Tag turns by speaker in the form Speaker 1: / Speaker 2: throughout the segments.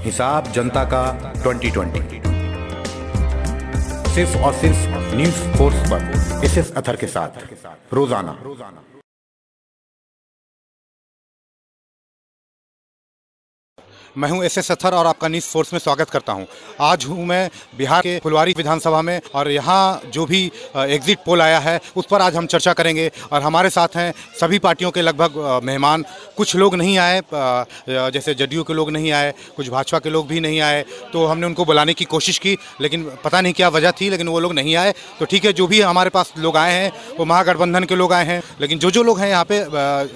Speaker 1: हिसाब जनता का 2020 सिर्फ और सिर्फ न्यूज फोर्स पर एसएस अथर के साथ रोजाना। मैं हूं एसएस अथर और आपका न्यूज़ फोर्स में स्वागत करता हूं। आज हूं मैं बिहार के फुलवारी विधानसभा में और यहां जो भी एग्जिट पोल आया है उस पर आज हम चर्चा करेंगे। और हमारे साथ हैं सभी पार्टियों के लगभग मेहमान। कुछ लोग नहीं आए, जैसे जदयू के लोग नहीं आए, कुछ भाजपा के लोग भी नहीं आए, तो हमने उनको बुलाने की कोशिश की लेकिन पता नहीं क्या वजह थी, लेकिन वो लोग नहीं आए। तो ठीक है, जो भी हमारे पास लोग आए हैं वो महागठबंधन के लोग आए हैं, लेकिन जो लोग हैं यहाँ पे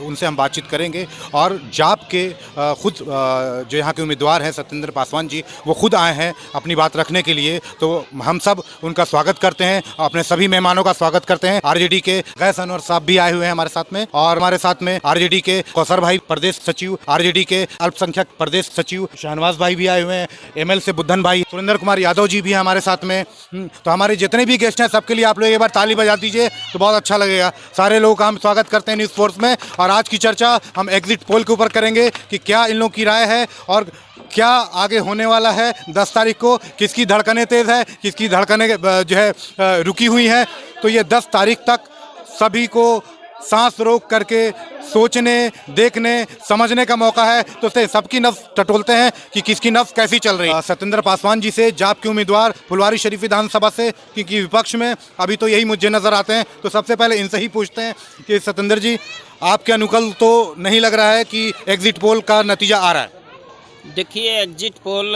Speaker 1: उनसे हम बातचीत करेंगे। और जाप के खुद जो यहाँ के उम्मीदवार हैं सत्येंद्र पासवान जी, वो खुद आए हैं अपनी बात रखने के लिए, तो हम सब उनका स्वागत करते हैं, अपने सभी मेहमानों का स्वागत करते हैं। आरजेडी के गैस अनवर साहब भी आए हुए हैं हमारे साथ में, और हमारे साथ में आरजेडी के कौसर भाई प्रदेश सचिव, आरजेडी के अल्पसंख्यक प्रदेश सचिव शहनवाज भाई भी आए हुए हैं, एमएल से बुद्धन भाई, सुरेंद्र कुमार यादव जी भी हैं हमारे साथ में। तो हमारे जितने भी गेस्ट हैं सबके लिए आप लोग एक बार ताली बजा दीजिए तो बहुत अच्छा लगेगा। सारे लोगों का हम स्वागत करते हैं न्यूज़ फोर्स में। और आज की चर्चा हम एग्जिट पोल के ऊपर करेंगे कि क्या इन लोगों की राय है और क्या आगे होने वाला है 10 तारीख को, किसकी धड़कनें तेज़ है, किसकी धड़कनें जो है रुकी हुई हैं। तो ये 10 तारीख तक सभी को सांस रोक करके सोचने, देखने, समझने का मौका है। तो सबकी नफ्स टटोलते हैं कि किसकी नफ्स कैसी चल रही है। सत्येंद्र पासवान जी से, जाप के उम्मीदवार फुलवारी शरीफ विधानसभा से, क्योंकि विपक्ष में अभी तो यही मुझे नज़र आते हैं। तो सबसे पहले इनसे ही पूछते हैं कि सत्येंद्र जी, आपके अनुकूल तो नहीं लग रहा है कि एग्जिट पोल का नतीजा आ रहा है?
Speaker 2: देखिए, एग्जिट पोल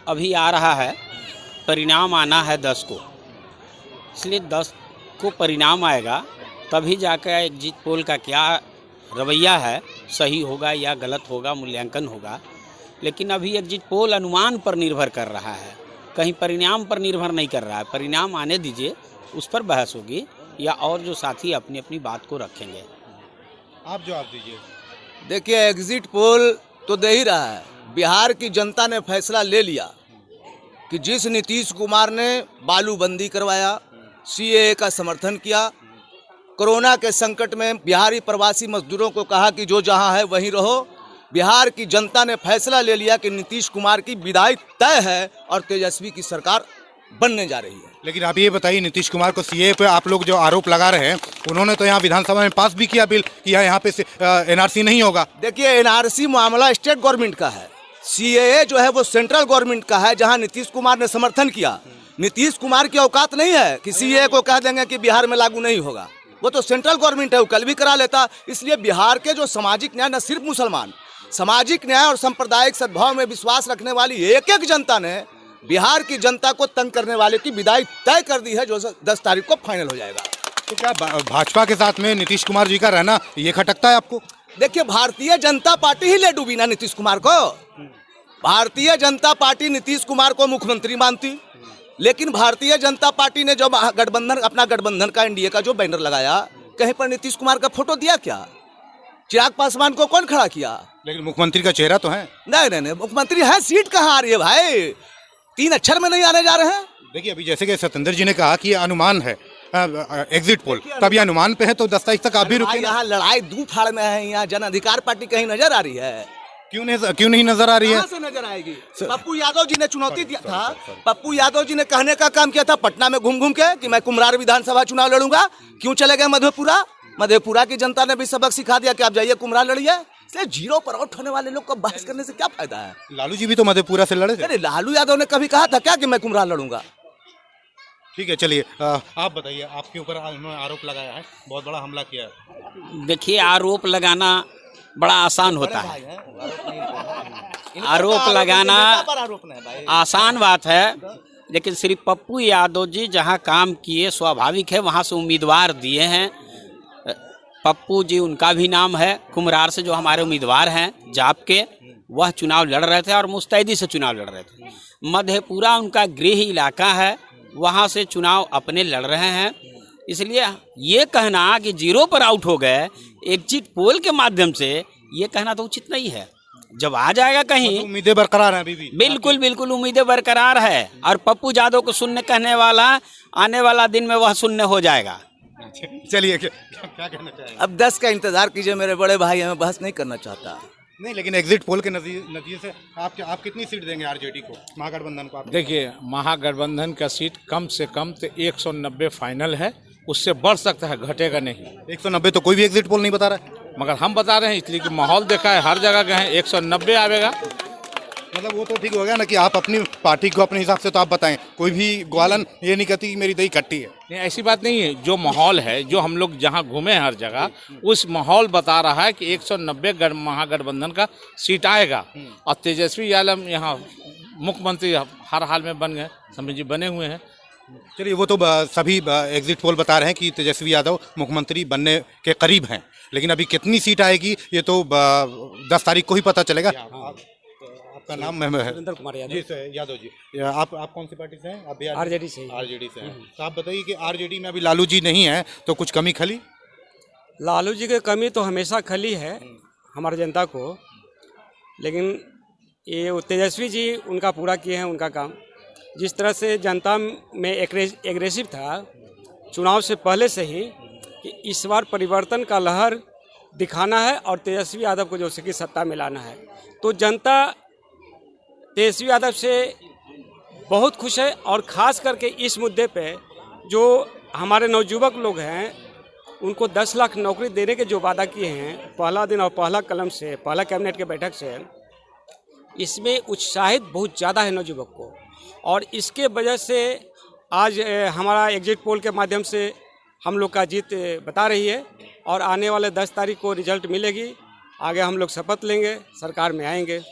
Speaker 2: अभी आ रहा है, परिणाम आना है 10 को, इसलिए 10 को परिणाम आएगा तभी जाकर एग्जिट पोल का क्या रवैया है, सही होगा या गलत होगा, मूल्यांकन होगा। लेकिन अभी एग्जिट पोल अनुमान पर निर्भर कर रहा है, कहीं परिणाम पर निर्भर नहीं कर रहा है। परिणाम आने दीजिए, उस पर बहस होगी या और जो साथी अपनी अपनी बात को रखेंगे।
Speaker 1: आप जवाब दीजिए।
Speaker 3: देखिए, एग्जिट पोल तो दे ही रहा है। बिहार की जनता ने फैसला ले लिया कि जिस नीतीश कुमार ने बालूबंदी करवाया, सीएए का समर्थन किया, कोरोना के संकट में बिहारी प्रवासी मजदूरों को कहा कि जो जहां है वहीं रहो, बिहार की जनता ने फैसला ले लिया कि नीतीश कुमार की विदाई तय है और तेजस्वी की सरकार बनने जा रही है।
Speaker 1: लेकिन आप ये बताइए, नीतीश कुमार को सीए पे आप लोग जो आरोप लगा रहे हैं, उन्होंने तो यहाँ विधानसभा में पास भी किया बिल कि यहाँ पे एनआरसी नहीं होगा।
Speaker 3: देखिए, एनआरसी मामला स्टेट गवर्नमेंट का है, सीएए जो है वो सेंट्रल गवर्नमेंट का है, जहाँ नीतीश कुमार ने समर्थन किया। नीतीश कुमार की औकात नहीं है कि सीएए को कह देंगे कि बिहार में लागू नहीं होगा। वो तो सेंट्रल गवर्नमेंट है, वो कल भी करा लेता। इसलिए बिहार के जो सामाजिक न्याय, न सिर्फ मुसलमान, सामाजिक न्याय और सांप्रदायिक सद्भाव में विश्वास रखने वाली एक एक जनता ने बिहार की जनता को तंग करने वाले की विदाई तय कर दी है, जो 10 तारीख को फाइनल हो जाएगा।
Speaker 1: तो क्या भाजपा के साथ में नीतीश कुमार जी का रहना ये खटकता है आपको?
Speaker 3: देखिए, भारतीय जनता पार्टी ही ले डूबी ना नीतीश कुमार को। भारतीय जनता पार्टी नीतीश कुमार को मुख्यमंत्री मानती, लेकिन भारतीय जनता पार्टी ने जो गठबंधन, अपना गठबंधन का, एनडीए का जो बैनर लगाया, कहीं पर नीतीश कुमार का फोटो दिया क्या? चिराग पासवान को कौन खड़ा किया?
Speaker 1: लेकिन मुख्यमंत्री का चेहरा तो है।
Speaker 3: नहीं, मुख्यमंत्री है, सीट कहाँ आ रही है भाई? 3 अक्षर में नहीं आने जा रहे हैं।
Speaker 1: देखिए, अभी जैसे कि सत्येंद्र जी ने कहा कि ये अनुमान है एग्जिट पोल, तब ये अनुमान पे है, तो 10 तारीख तक आप भी रुके।
Speaker 3: यहाँ लड़ाई दू फाड़ में है। यहाँ जन अधिकार पार्टी कहीं नजर आ रही है?
Speaker 1: क्यों नहीं नजर आ रही है?
Speaker 3: कहाँ से नजर आएगी? पप्पू यादव जी ने चुनौती दिया था। पप्पू यादव जी ने कहने का काम किया था पटना में घूम घूम के कि मैं कुम्हरार विधानसभा चुनाव लड़ूंगा। क्यों चले गए मधेपुरा? मधेपुरा की जनता ने भी सबक सिखा दिया कि आप जाइए कुम्हरार लड़िए। इसलिए जीरो पर आउट होने वाले लोग को बहस करने से क्या फायदा है?
Speaker 1: लालू जी भी तो मधेपुरा से लड़े थे।
Speaker 3: अरे लालू यादव ने कभी कहा था क्या कि मैं कुम्हरार लड़ूंगा?
Speaker 1: ठीक है, चलिए आप बताइए, आपके ऊपर उन्होंने आरोप लगाया है, बहुत बड़ा हमला किया है।
Speaker 2: देखिए, आरोप लगाना बड़ा आसान होता है। आरोप लगाना आसान बात है, लेकिन श्री पप्पू यादव जी जहां काम किए, स्वाभाविक है वहां से उम्मीदवार दिए हैं। पप्पू जी, उनका भी नाम है। कुम्हरार से जो हमारे उम्मीदवार हैं जाप के, वह चुनाव लड़ रहे थे और मुस्तैदी से चुनाव लड़ रहे थे। मधेपुरा उनका गृह इलाका है, वहाँ से चुनाव अपने लड़ रहे हैं। इसलिए ये कहना कि जीरो पर आउट हो गए एग्जिट पोल के माध्यम से, ये कहना तो उचित नहीं है। जब आ जाएगा कहीं,
Speaker 1: उम्मीदें बरकरार हैं अभी भी।
Speaker 2: बिल्कुल उम्मीदें बरकरार है। और पप्पू यादव को शून्य कहने वाला आने वाला दिन में वह शून्य हो जाएगा।
Speaker 1: चलिए, क्या कहना चाहिए?
Speaker 3: अब 10 का इंतजार कीजिए मेरे बड़े भाई, हमें बहस नहीं करना चाहता।
Speaker 1: नहीं, लेकिन एग्जिट पोल के नतीजे से आप कितनी सीट देंगे आरजेडी को, महागठबंधन को? आप
Speaker 4: देखिए, महागठबंधन का सीट कम से कम तो 190 फाइनल है, उससे बढ़ सकता है, घटेगा नहीं।
Speaker 1: 190 तो कोई भी एग्जिट पोल नहीं बता रहा है।
Speaker 4: मगर हम बता रहे हैं इसलिए कि माहौल देखा है, हर जगह गए हैं, 190 आवेगा।
Speaker 1: मतलब वो तो ठीक हो गया ना कि आप अपनी पार्टी को अपने हिसाब से तो आप बताएं, कोई भी ग्वालन ये नहीं कहती कि मेरी दही खट्टी है।
Speaker 4: नहीं, ऐसी बात नहीं है। जो माहौल है, जो हम लोग जहाँ घूमे हैं हर जगह, उस माहौल बता रहा है कि 190 महागठबंधन का सीट आएगा। और तेजस्वी यादव यहाँ मुख्यमंत्री हर हाल में बन गए, समझ जी, बने हुए हैं।
Speaker 1: चलिए, वो तो सभी एग्जिट पोल बता रहे हैं कि तेजस्वी यादव मुख्यमंत्री बनने के करीब हैं, लेकिन अभी कितनी सीट आएगी ये तो 10 तारीख को ही पता चलेगा। आपका नाम
Speaker 5: सुरेंद्र कुमार यादव।
Speaker 1: जी सर, यादव जी, आप कौन सी पार्टी से हैं? आप भी
Speaker 5: आरजेडी से।
Speaker 1: आरजेडी से हैं। तो आप बताइए कि आरजेडी में अभी लालू जी नहीं है तो कुछ कमी खली?
Speaker 5: लालू जी की कमी तो हमेशा खली है हमारी जनता को, लेकिन ये वो तेजस्वी जी उनका पूरा किए हैं उनका काम। जिस तरह से जनता में एग्रेसिव था चुनाव से पहले से ही कि इस बार परिवर्तन का लहर दिखाना है और तेजस्वी यादव को जो कि सत्ता में लाना है, तो जनता तेजस्वी यादव से बहुत खुश है। और ख़ास करके इस मुद्दे पे जो हमारे नवयुवक लोग हैं उनको 10 लाख नौकरी देने के जो वादा किए हैं पहला दिन और पहला कलम से, पहला कैबिनेट के बैठक से, इसमें उत्साहित बहुत ज़्यादा है नवयुवक को। और इसके वजह से आज हमारा एग्जिट पोल के माध्यम से हम लोग का जीत बता रही है और आने वाले 10 तारीख को रिजल्ट मिलेगी। आगे हम लोग शपथ लेंगे, सरकार में आएंगे।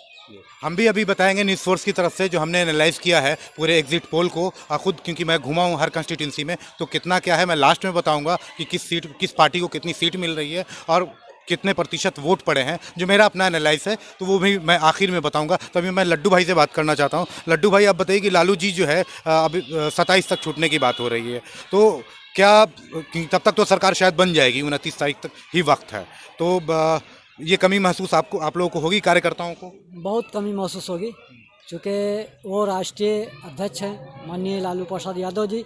Speaker 1: हम भी अभी बताएंगे न्यूज़ फोर्स की तरफ से जो हमने एनालाइज किया है पूरे एग्जिट पोल को खुद, क्योंकि मैं घुमा हूँ हर कंस्टिट्यूंसी में, तो कितना क्या है मैं लास्ट में बताऊंगा कि किस पार्टी को कितनी सीट मिल रही है और कितने प्रतिशत वोट पड़े हैं। जो मेरा अपना एनालाइज है तो वो भी मैं आखिर में बताऊंगा। तो अभी मैं लड्डू भाई से बात करना चाहता हूँ। लड्डू भाई, आप बताइए कि लालू जी जो है अभी 27 तक छूटने की बात हो रही है, तो क्या तब तक तो सरकार शायद बन जाएगी, 29 तारीख तक ही वक्त है, तो ये कमी महसूस आप लोगों को होगी, कार्यकर्ताओं को?
Speaker 6: बहुत कमी महसूस होगी, चूँकि वो राष्ट्रीय अध्यक्ष हैं माननीय लालू प्रसाद यादव जी,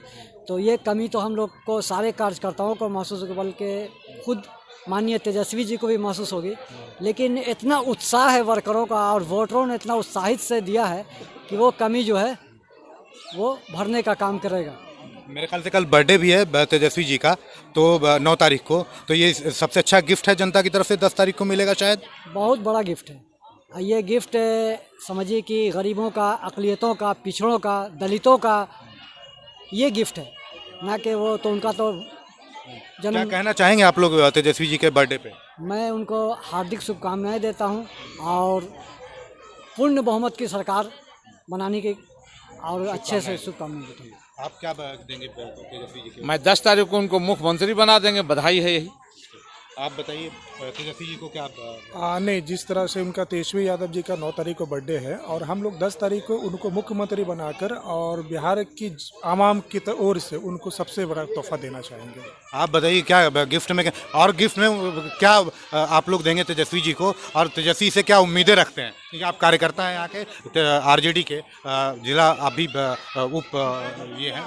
Speaker 6: तो ये कमी तो हम लोग को, सारे कार्यकर्ताओं को महसूस होगी, बल्कि खुद माननीय तेजस्वी जी को भी महसूस होगी। लेकिन इतना उत्साह है वर्करों का और वोटरों ने इतना उत्साहित से दिया है कि वो कमी जो है वो भरने का काम करेगा।
Speaker 1: मेरे ख्याल से कल बर्थडे भी है तेजस्वी जी का, तो 9 तारीख को, तो ये सबसे अच्छा गिफ्ट है जनता की तरफ से 10 तारीख को मिलेगा शायद।
Speaker 6: बहुत बड़ा गिफ्ट है ये गिफ्ट, समझिए कि गरीबों का, अक़लियतों का, पिछड़ों का, दलितों का ये गिफ्ट है, ना कि वो तो उनका तो
Speaker 1: क्या
Speaker 6: जन्म।
Speaker 1: कहना चाहेंगे आप लोग तेजस्वी जी के बर्थडे पे?
Speaker 6: मैं उनको हार्दिक शुभकामनाएं देता हूं और पूर्ण बहुमत की सरकार बनाने की और अच्छे से शुभकामनाएं देता हूं।
Speaker 1: आप क्या देंगे तेजस्वी जी के?
Speaker 4: मैं 10 तारीख को उनको मुख्यमंत्री बना देंगे, बधाई है यही।
Speaker 1: आप बताइए तेजस्वी जी को क्या
Speaker 7: नहीं, जिस तरह से उनका तेजस्वी यादव जी का 9 तारीख को बर्थडे है और हम लोग 10 तारीख को उनको मुख्यमंत्री बनाकर और बिहार की आवाम की ओर से उनको सबसे बड़ा तोहफा देना चाहेंगे।
Speaker 1: आप बताइए क्या गिफ्ट में, और गिफ्ट में क्या आप लोग देंगे तेजस्वी जी को, और तेजस्वी से क्या उम्मीदें रखते हैं? क्योंकि आप कार्यकर्ता हैं यहाँ के आरजेडी के, जिला आप भी उप ये हैं।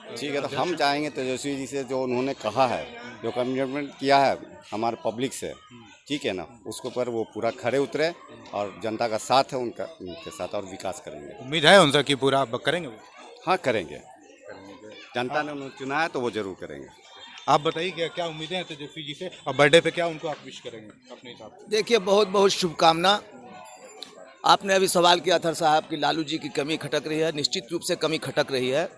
Speaker 8: ठीक है, तो हम चाहेंगे तेजस्वी जी से जो उन्होंने कहा है, जो कमिटमेंट किया है हमारे पब्लिक से, ठीक है ना, उसके ऊपर वो पूरा खड़े उतरे और जनता का साथ है उनके साथ और विकास करेंगे।
Speaker 1: उम्मीद है उनसे कि पूरा करेंगे वो?
Speaker 8: हाँ, करेंगे। जनता ने उन्हें चुना है तो वो जरूर करेंगे।
Speaker 1: आप बताइए क्या उम्मीदें हैं तेजस्वी जी से, और बर्थडे पे क्या उनको आप विश करेंगे अपने हिसाब से?
Speaker 3: देखिए, बहुत बहुत शुभकामना। आपने अभी सवाल किया था साहब कि लालू जी की कमी खटक रही है। निश्चित रूप से कमी खटक रही है,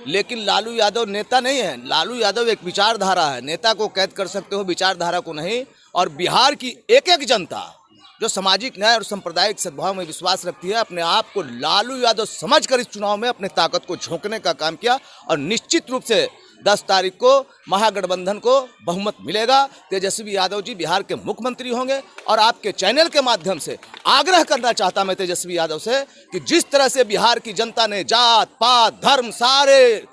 Speaker 3: लेकिन लालू यादव नेता नहीं है। लालू यादव एक विचारधारा है। नेता को कैद कर सकते हो, विचारधारा को नहीं। और बिहार की एक एक जनता जो सामाजिक न्याय और सांप्रदायिक सद्भाव में विश्वास रखती है, अपने आप को लालू यादव समझकर इस चुनाव में अपने ताकत को झोंकने का काम किया और निश्चित रूप से 10 तारीख को महागठबंधन को बहुमत मिलेगा। तेजस्वी यादव जी बिहार के मुख्यमंत्री होंगे। और आपके चैनल के माध्यम से आग्रह करना चाहता मैं तेजस्वी यादव से कि जिस तरह से बिहार की जनता ने जात पात धर्म सारे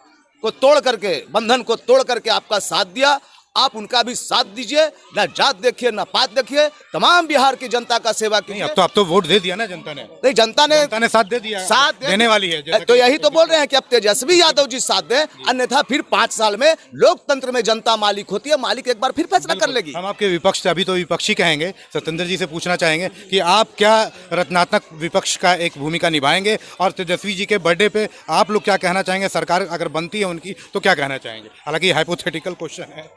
Speaker 3: को तोड़ करके, बंधन को तोड़ करके आपका साथ दिया, आप उनका भी साथ दीजिए, ना जात देखिए ना पात देखिए, तमाम बिहार की जनता का सेवा
Speaker 1: नहीं,
Speaker 3: कीजिए।
Speaker 1: अब तो वोट दे दिया ना जनता ने।
Speaker 3: नहीं, जनता ने
Speaker 1: साथ दे दिया, देने वाली है, जैसा
Speaker 3: तो
Speaker 1: कि-
Speaker 3: यही तो बोल रहे हैं कि अब तेजस्वी यादव जी साथ दें, अन्यथा फिर 5 साल में लोकतंत्र में जनता मालिक होती है, मालिक एक बार फिर फैसला कर लेगी।
Speaker 1: हम आपके विपक्ष से अभी तो विपक्षी कहेंगे, सत्येंद्र जी से पूछना चाहेंगे कि आप क्या रचनात्मक विपक्ष का एक भूमिका निभाएंगे और तेजस्वी जी के बर्थडे पे आप लोग क्या कहना चाहेंगे? सरकार अगर बनती है उनकी तो क्या कहना चाहेंगे? हालांकि हाइपोथेटिकल क्वेश्चन है।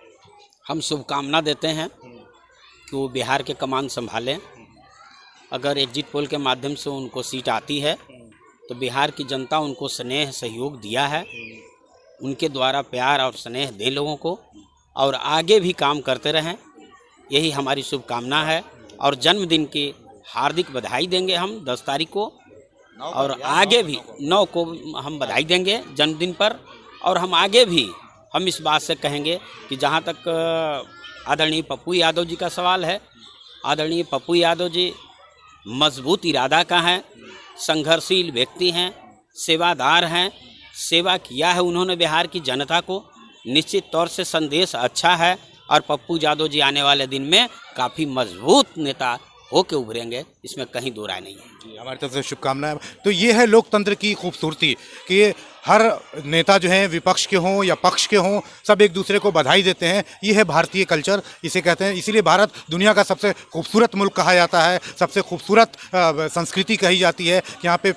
Speaker 2: हम शुभकामना देते हैं कि वो बिहार के कमान संभालें। अगर एग्जिट पोल के माध्यम से उनको सीट आती है तो बिहार की जनता उनको स्नेह सहयोग दिया है, उनके द्वारा प्यार और स्नेह दे लोगों को, और आगे भी काम करते रहें, यही हमारी शुभकामना है। और जन्मदिन की हार्दिक बधाई देंगे हम 10 तारीख को, और आगे भी 9 को हम बधाई देंगे जन्मदिन पर। और हम आगे भी हम इस बात से कहेंगे कि जहाँ तक आदरणीय पप्पू यादव जी का सवाल है, आदरणीय पप्पू यादव जी मजबूत इरादा का हैं, संघर्षशील व्यक्ति हैं, सेवादार हैं, सेवा किया है उन्होंने बिहार की जनता को, निश्चित तौर से संदेश अच्छा है। और पप्पू यादव जी आने वाले दिन में काफ़ी मजबूत नेता होके उभरेंगे, इसमें कहीं दो राय नहीं है।
Speaker 1: हमारी तरफ से शुभकामनाएं। तो ये है लोकतंत्र की खूबसूरती कि हर नेता जो है विपक्ष के हों या पक्ष के हों, सब एक दूसरे को बधाई देते हैं। ये है भारतीय कल्चर, इसे कहते हैं। इसीलिए भारत दुनिया का सबसे खूबसूरत मुल्क कहा जाता है, सबसे खूबसूरत संस्कृति कही जाती है। यहाँ पे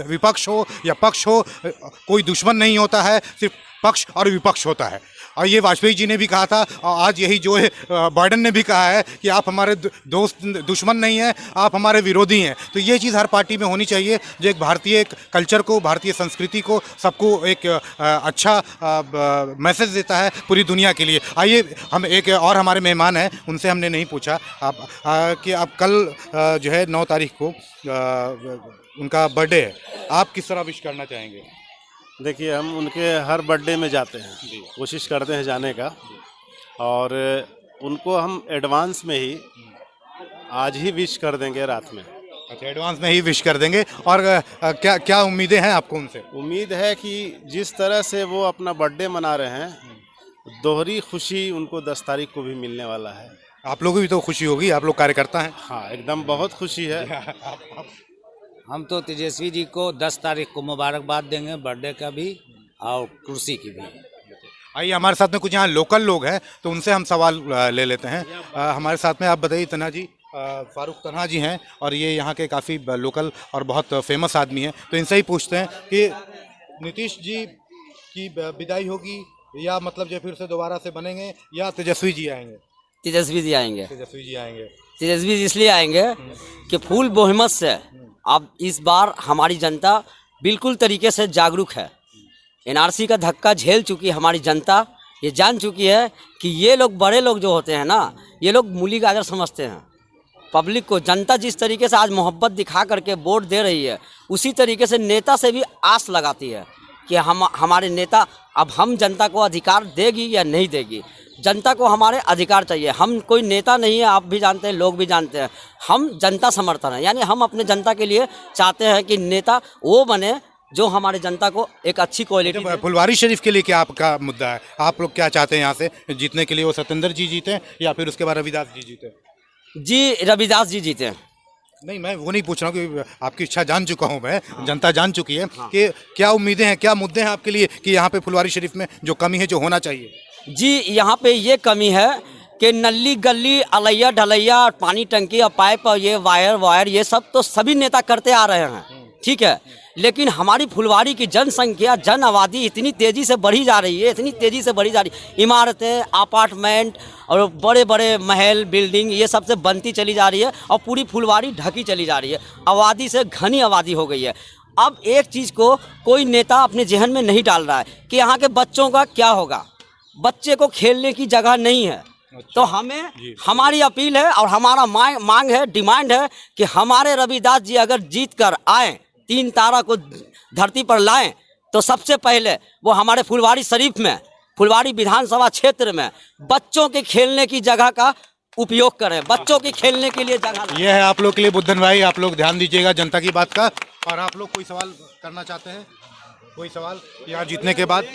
Speaker 1: विपक्ष हो या पक्ष हो, कोई दुश्मन नहीं होता है, सिर्फ पक्ष और विपक्ष होता है। और ये वाजपेयी जी ने भी कहा था, और आज यही जो है बाइडेन ने भी कहा है कि आप हमारे दोस्त दुश्मन नहीं हैं, आप हमारे विरोधी हैं। तो ये चीज़ हर पार्टी में होनी चाहिए, जो एक भारतीय कल्चर को, भारतीय संस्कृति को, सबको एक अच्छा मैसेज देता है पूरी दुनिया के लिए। आइए, हम एक और हमारे मेहमान हैं, उनसे हमने नहीं पूछा आप कि आप कल जो है 9 तारीख को उनका बर्थडे है, आप किस तरह विश करना चाहेंगे?
Speaker 9: देखिए, हम उनके हर बर्थडे में जाते हैं, कोशिश करते हैं जाने का, और उनको हम एडवांस में ही आज ही विश कर देंगे रात में।
Speaker 1: अच्छा, एडवांस में ही विश कर देंगे। और क्या क्या उम्मीदें हैं आपको उनसे?
Speaker 9: उम्मीद है कि जिस तरह से वो अपना बर्थडे मना रहे हैं, दोहरी खुशी उनको 10 तारीख को भी मिलने वाला है।
Speaker 1: आप लोगों को भी तो खुशी होगी, आप लोग कार्यकर्ता हैं।
Speaker 9: हाँ, एकदम बहुत खुशी है।
Speaker 10: हम तो तेजस्वी जी को 10 तारीख को मुबारकबाद देंगे, बर्थडे का भी और कुर्सी की भी।
Speaker 1: आइए, हमारे साथ में कुछ यहाँ लोकल लोग हैं, तो उनसे हम सवाल ले लेते हैं। हमारे साथ में आप बताइए, तन्हा जी, फारूक तन्हा जी हैं, और ये यहाँ के काफ़ी लोकल और बहुत फेमस आदमी हैं। तो इनसे ही पूछते हैं कि नीतीश जी की विदाई होगी, या मतलब जो फिर से दोबारा से बनेंगे, या तेजस्वी जी आएंगे?
Speaker 11: तेजस्वी जी आएंगे।
Speaker 1: तेजस्वी जी आएंगे।
Speaker 11: तेजस्वी जी इसलिए आएंगे कि फुल बहुमत से अब इस बार हमारी जनता बिल्कुल तरीके से जागरूक है। एनआरसी का धक्का झेल चुकी है हमारी जनता, ये जान चुकी है कि ये लोग, बड़े लोग जो होते हैं ना, ये लोग मूली गाजर समझते हैं पब्लिक को। जनता जिस तरीके से आज मोहब्बत दिखा करके वोट दे रही है, उसी तरीके से नेता से भी आस लगाती है कि हमारे नेता, अब हम जनता को अधिकार देगी या नहीं देगी। जनता को हमारे अधिकार चाहिए। हम कोई नेता नहीं है, आप भी जानते हैं, लोग भी जानते हैं, हम जनता समर्थन है। यानी हम अपने जनता के लिए चाहते हैं कि नेता वो बने जो हमारे जनता को एक अच्छी क्वालिटी।
Speaker 1: फुलवारी शरीफ के लिए क्या आपका मुद्दा है? आप लोग क्या चाहते हैं यहाँ से जीतने के लिए? वो सत्येंद्र जी जीते या फिर उसके बाद रविदास जी जीते?
Speaker 11: जी, रविदास जी जीते।
Speaker 1: नहीं, मैं वो नहीं पूछ रहा हूँ कि आपकी इच्छा जान चुका हूँ मैं, जनता जान चुकी है कि क्या उम्मीदें हैं, क्या मुद्दे हैं आपके लिए कि यहाँ पे फुलवारी शरीफ में जो कमी है, जो होना चाहिए?
Speaker 11: जी, यहाँ पे ये कमी है कि नली गली, अलैया ढलैया, पानी टंकी और पाइप और ये वायर ये सब तो सभी नेता करते आ रहे हैं, ठीक है। लेकिन हमारी फुलवारी की जनसंख्या, जन आबादी इतनी तेज़ी से बढ़ी जा रही है, इतनी तेज़ी से बढ़ी जा रही है। इमारतें, अपार्टमेंट और बड़े बड़े महल, बिल्डिंग, ये सबसे बनती चली जा रही है और पूरी फुलवारी ढकी चली जा रही है। आबादी से घनी आबादी हो गई है। अब एक चीज़ को कोई नेता अपने जहन में नहीं डाल रहा है कि यहाँ के बच्चों का क्या होगा। बच्चे को खेलने की जगह नहीं है। तो हमें, हमारी अपील है और हमारा मांग है, डिमांड है कि हमारे रविदास जी अगर जीत कर आए, 3 तारा को धरती पर लाएं, तो सबसे पहले वो हमारे फुलवारी शरीफ में, फुलवारी विधानसभा क्षेत्र में बच्चों के खेलने की जगह का उपयोग करें। बच्चों के खेलने के लिए जगह।
Speaker 1: यह है आप लोग के लिए बुद्धन भाई, आप लोग ध्यान दीजिएगा जनता की बात का। और आप लोग कोई सवाल करना चाहते हैं? कोई सवाल यहाँ जीतने के बाद?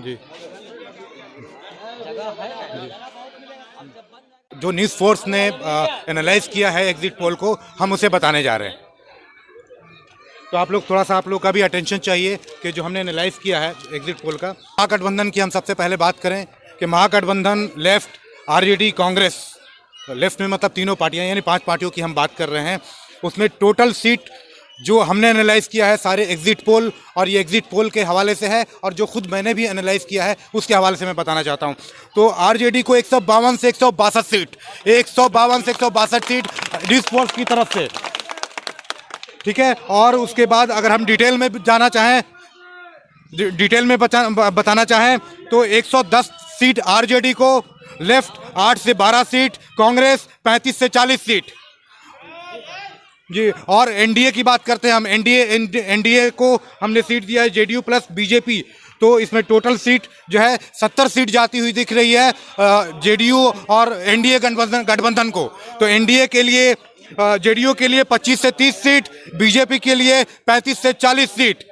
Speaker 1: जी, जो न्यूज़ फोर्स ने एनालाइज किया है एग्जिट पोल को, हम उसे बताने जा रहे हैं। तो आप लोग थोड़ा सा, आप लोग का भी अटेंशन चाहिए कि जो हमने एनालाइज किया है एग्जिट पोल का। महागठबंधन की हम सबसे पहले बात करें कि महागठबंधन लेफ्ट, आरजेडी, कांग्रेस, लेफ्ट में मतलब तीनों पार्टियां यानी 5 पार्टियों की हम बात कर रहे हैं। उसमें टोटल सीट जो हमने एनालाइज किया है सारे एग्जिट पोल, और ये एग्जिट पोल के हवाले से है और जो खुद मैंने भी एनालाइज किया है उसके हवाले से मैं बताना चाहता हूँ। तो आरजेडी को 152 से 162 सीट, 152 से 162 सीट न्यूज़ फोर्स की तरफ से, ठीक है। और उसके बाद अगर हम डिटेल में जाना चाहें, डिटेल में बताना चाहें तो 110 सीट आरजेडी को, लेफ्ट 8 से 12 सीट, कांग्रेस 35 से 40 सीट जी। और एनडीए की बात करते हैं हम, एनडीए को हमने सीट दिया है जेडीयू प्लस बीजेपी, तो इसमें टोटल सीट जो है 70 सीट जाती हुई दिख रही है जेडीयू और एनडीए गठबंधन को। तो एनडीए के लिए, जेडीयू के लिए 25 से 30 सीट, बीजेपी के लिए 35 से 40 सीट,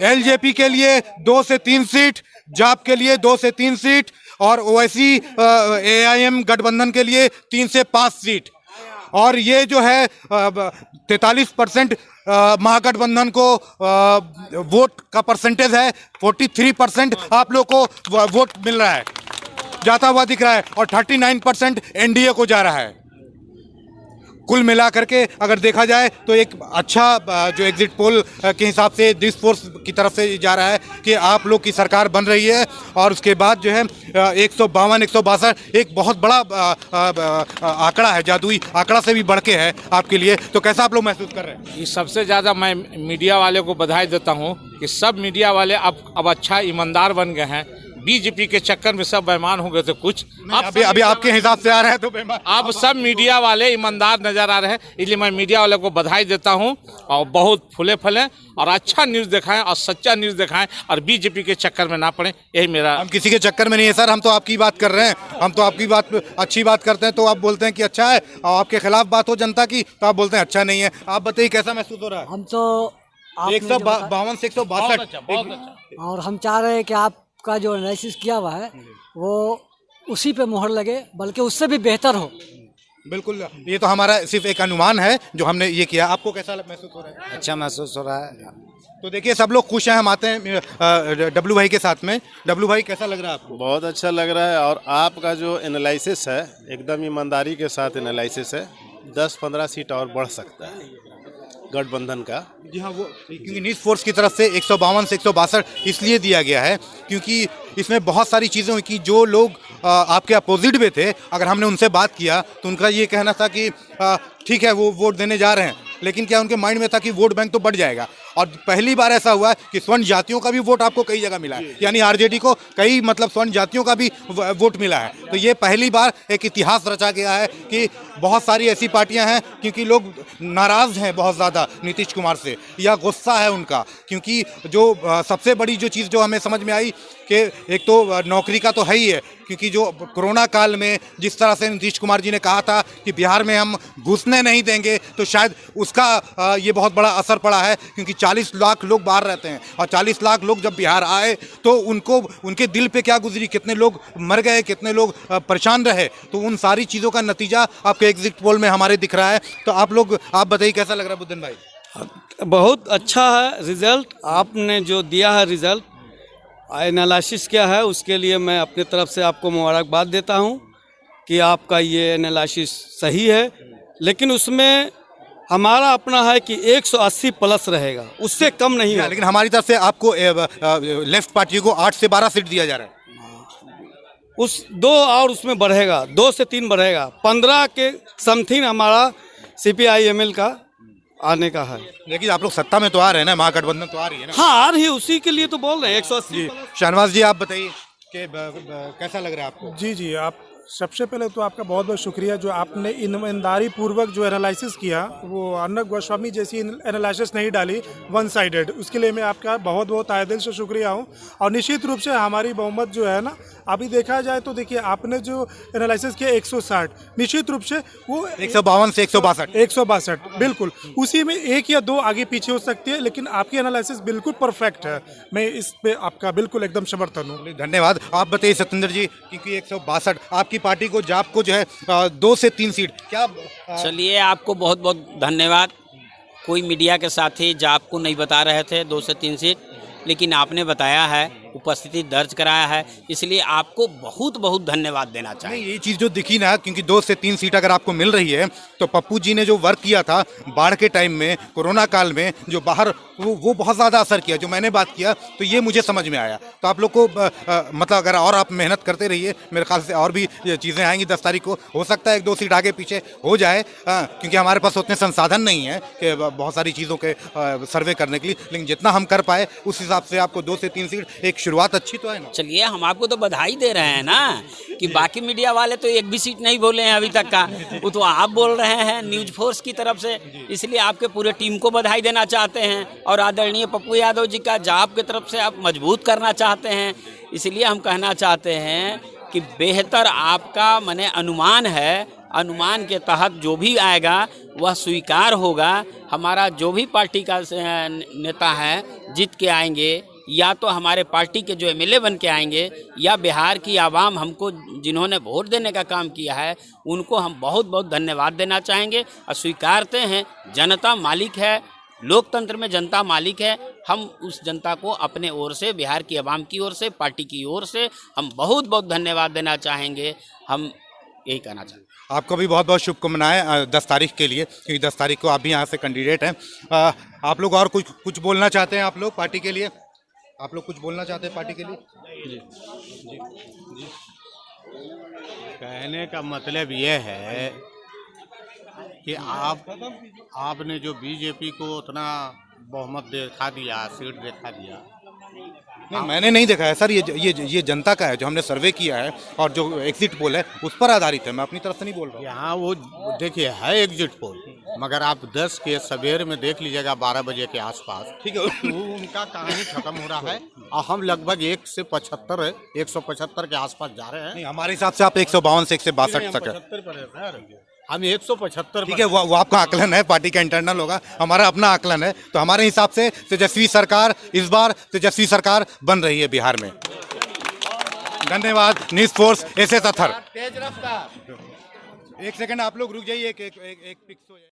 Speaker 1: एलजेपी के लिए 2 से 3 सीट, जाप के लिए 2 से 3 सीट, और ओवैसी एआईएम गठबंधन के लिए 3 से 5 सीट। और ये जो है 43% महागठबंधन को वोट का परसेंटेज है, 43% आप लोग को वोट मिल रहा है, जाता हुआ दिख रहा है, और 39% एनडीए को जा रहा है। कुल मिला करके अगर देखा जाए तो एक अच्छा जो एग्जिट पोल के हिसाब से न्यूज़ फोर्स की तरफ से जा रहा है कि आप लोग की सरकार बन रही है। और उसके बाद जो है 152, 162 एक बहुत बड़ा आंकड़ा है, जादुई आंकड़ा से भी बढ़ के है आपके लिए। तो कैसा आप लोग महसूस कर रहे हैं?
Speaker 4: ये सबसे ज़्यादा मैं मीडिया वाले को बधाई देता हूँ कि सब मीडिया वाले अब अच्छा ईमानदार बन गए हैं। बीजेपी के चक्कर में सब बेईमान हो गए थे कुछ,
Speaker 1: अभी आपके हिसाब से आ रहा है तो बेईमान।
Speaker 4: अब सब मीडिया वाले ईमानदार नजर आ रहे हैं, इसलिए मैं मीडिया वाले को बधाई देता हूं और बहुत फूले फले और अच्छा न्यूज़ दिखाएं और सच्चा न्यूज़ दिखाएं और बीजेपी के चक्कर में ना पड़े, यही मेरा।
Speaker 1: हम किसी के चक्कर में नहीं है सर, हम तो आपकी बात कर रहे हैं, हम तो आपकी बात अच्छी बात करते हैं तो आप बोलते हैं कि अच्छा है, और आपके खिलाफ बात हो जनता की तो आप बोलते हैं अच्छा नहीं है। आप बताइए कैसा महसूस हो रहा है?
Speaker 6: हम तो
Speaker 1: 152 से 162,
Speaker 6: और हम चाह रहे हैं कि आपका जो एनालिसिस किया हुआ है वो उसी पे मोहर लगे, बल्कि उससे भी बेहतर हो।
Speaker 1: बिल्कुल, ये तो हमारा सिर्फ एक अनुमान है जो हमने ये किया। आपको कैसा महसूस हो रहा है?
Speaker 10: अच्छा महसूस हो रहा है।
Speaker 1: तो देखिए सब लोग खुश हैं। हम आते हैं डब्लू भाई के साथ में। डब्लू भाई कैसा लग रहा है आपको?
Speaker 9: बहुत अच्छा लग रहा है, और आपका जो एनालिसिस है एकदम ईमानदारी के साथ एनालिसिस है। 10-15 सीट और बढ़ सकता है गठबंधन का।
Speaker 1: जी हाँ, वो क्योंकि न्यूज़ फोर्स की तरफ से 152 से 162 इसलिए दिया गया है क्योंकि इसमें बहुत सारी चीज़ें हुई कि जो लोग आपके अपोजिट में थे, अगर हमने उनसे बात किया तो उनका ये कहना था कि ठीक है वो वोट देने जा रहे हैं, लेकिन क्या उनके माइंड में था कि वोट बैंक तो बढ़ जाएगा। और पहली बार ऐसा हुआ है कि स्वर्ण जातियों का भी वोट आपको कई जगह मिला है, यानी आरजेडी को कई मतलब स्वर्ण जातियों का भी वोट मिला है। तो ये पहली बार एक इतिहास रचा गया है कि बहुत सारी ऐसी पार्टियां हैं क्योंकि लोग नाराज़ हैं बहुत ज़्यादा नीतीश कुमार से, या गुस्सा है उनका, क्योंकि जो सबसे बड़ी जो चीज़ जो हमें समझ में आई कि एक तो नौकरी का तो है ही है, क्योंकि जो कोरोना काल में जिस तरह से नीतीश कुमार जी ने कहा था कि बिहार में हम घुसने नहीं देंगे, तो शायद उसका ये बहुत बड़ा असर पड़ा है, क्योंकि 40 लाख लोग बाहर रहते हैं और 40 लाख लोग जब बिहार आए तो उनको उनके दिल पे क्या गुजरी, कितने लोग मर गए, कितने लोग परेशान रहे। तो उन सारी चीज़ों का नतीजा आपके एग्जिट पोल में हमारे दिख रहा है। तो आप बताइए कैसा लग रहा है बुद्धन भाई?
Speaker 12: बहुत अच्छा है रिजल्ट, आपने जो दिया है रिजल्ट, एनालिसिस क्या है उसके लिए मैं अपने तरफ से आपको मुबारकबाद देता हूं कि आपका ये एनालिसिस सही है, लेकिन उसमें हमारा अपना है कि 180 प्लस रहेगा, उससे कम नहीं है।
Speaker 1: लेकिन हमारी तरफ से आपको लेफ्ट पार्टी को 8 से 12 सीट दिया जा रहा है।
Speaker 12: उस 2 और उसमें बढ़ेगा, 2 से 3 बढ़ेगा, 15 के समथिंग हमारा CPI-ML का आने का है।
Speaker 1: लेकिन आप लोग सत्ता में तो आ रहे हैं ना, महागठबंधन तो आ रही है ना?
Speaker 12: हाँ आ रही है, उसी के लिए तो बोल रहे हैं 180।
Speaker 1: शाहनवाज जी आप बताइए कि कैसा लग रहा है आपको?
Speaker 7: जी आप सबसे पहले तो आपका बहुत बहुत शुक्रिया जो आपने ईमानदारी पूर्वक जो एनालिसिस किया, वो अर्नब गोस्वामी जैसी एनालिसिस नहीं डाली वन साइडेड, उसके लिए मैं आपका बहुत बहुत तहे दिल से शुक्रिया हूँ। और निश्चित रूप से हमारी बहुमत जो है ना अभी देखा जाए तो देखिए आपने जो एनालिसिस किया 160, निश्चित रूप से वो
Speaker 1: 152 से 162
Speaker 7: 162 बिल्कुल, उसी में एक या दो आगे पीछे हो सकती है, लेकिन आपकी एनालिसिस बिल्कुल परफेक्ट है। मैं इस पे आपका बिल्कुल एकदम समर्थन हूँ।
Speaker 1: धन्यवाद। आप बताइए सत्येंद्र जी, क्योंकि 162 आपकी पार्टी को जाप को जो है 2 से 3 सीट क्या
Speaker 2: चलिए, आपको बहुत बहुत धन्यवाद। कोई मीडिया के साथी जाप को नहीं बता रहे थे 2 से 3 सीट, लेकिन आपने बताया है, उपस्थिति दर्ज कराया है, इसलिए आपको बहुत बहुत धन्यवाद देना चाहिए।
Speaker 1: नहीं, ये चीज़ जो दिखी ना, क्योंकि 2 से 3 सीट अगर आपको मिल रही है तो पप्पू जी ने जो वर्क किया था बाढ़ के टाइम में, कोरोना काल में, जो बाहर वो बहुत ज़्यादा असर किया। जो मैंने बात किया तो ये मुझे समझ में आया। तो आप लोग को मतलब अगर और आप मेहनत करते रहिए, मेरे ख्याल से और भी चीज़ें आएंगी। 10 तारीख को हो सकता है 1-2 सीट आगे पीछे हो जाए, क्योंकि हमारे पास उतने संसाधन नहीं है कि बहुत सारी चीज़ों के सर्वे करने के लिए, लेकिन जितना हम कर पाए उस हिसाब से आपको 2 से 3 सीट, एक शुरुआत अच्छी तो है ना।
Speaker 2: चलिए, हम आपको तो बधाई दे रहे हैं ना, कि बाकी मीडिया वाले तो एक भी सीट नहीं बोले हैं अभी तक का, वो तो आप बोल रहे हैं न्यूज फोर्स की तरफ से, इसलिए आपके पूरे टीम को बधाई देना चाहते हैं। और आदरणीय पप्पू यादव जी का जाप की तरफ से आप मजबूत करना चाहते हैं, इसलिए हम कहना चाहते हैं कि बेहतर आपका माने अनुमान है, अनुमान के तहत जो भी आएगा वह स्वीकार होगा। हमारा जो भी पार्टी का नेता है जीत के आएंगे, या तो हमारे पार्टी के जो एमएलए बन के आएंगे, या बिहार की आवाम हमको जिन्होंने वोट देने का काम किया है उनको हम बहुत बहुत धन्यवाद देना चाहेंगे और स्वीकारते हैं। जनता मालिक है, लोकतंत्र में जनता मालिक है। हम उस जनता को अपने ओर से, बिहार की आवाम की ओर से, पार्टी की ओर से हम बहुत बहुत धन्यवाद देना चाहेंगे। हम यही कहना चाहेंगे।
Speaker 1: आपको भी बहुत बहुत शुभकामनाएं 10 तारीख के लिए, क्योंकि 10 तारीख को आप भी यहाँ से कैंडिडेट हैं। आप लोग और कुछ बोलना चाहते हैं? आप लोग पार्टी के लिए आप लोग कुछ बोलना चाहते हैं पार्टी के लिए?
Speaker 13: जी। कहने का मतलब ये है कि आपने जो बीजेपी को उतना बहुमत दिखा दिया, सीट दिखा दिया,
Speaker 1: नहीं, मैंने नहीं देखा है सर। ये जनता का है, जो हमने सर्वे किया है और जो एग्जिट पोल है उस पर आधारित है। मैं अपनी तरफ से नहीं बोल रहा हूँ।
Speaker 13: यहाँ वो देखिए है एग्जिट पोल, मगर आप 10 के सवेरे में देख लीजिएगा 12 बजे के आसपास, ठीक है, तो उनका कहानी खत्म हो रहा है और हम लगभग 175 के आसपास जा रहे हैं।
Speaker 1: नहीं, हमारे हिसाब से आप 152 से 162 तक है।
Speaker 13: हम 175,
Speaker 1: ठीक है, वो आपका आकलन है, पार्टी का इंटरनल होगा, हमारा अपना आकलन है। तो हमारे हिसाब से तेजस्वी सरकार, इस बार तेजस्वी सरकार बन रही है बिहार में। धन्यवाद। News force S S Athar. एक सेकंड आप लोग रुक जाइए, एक पिक्स हो जाए।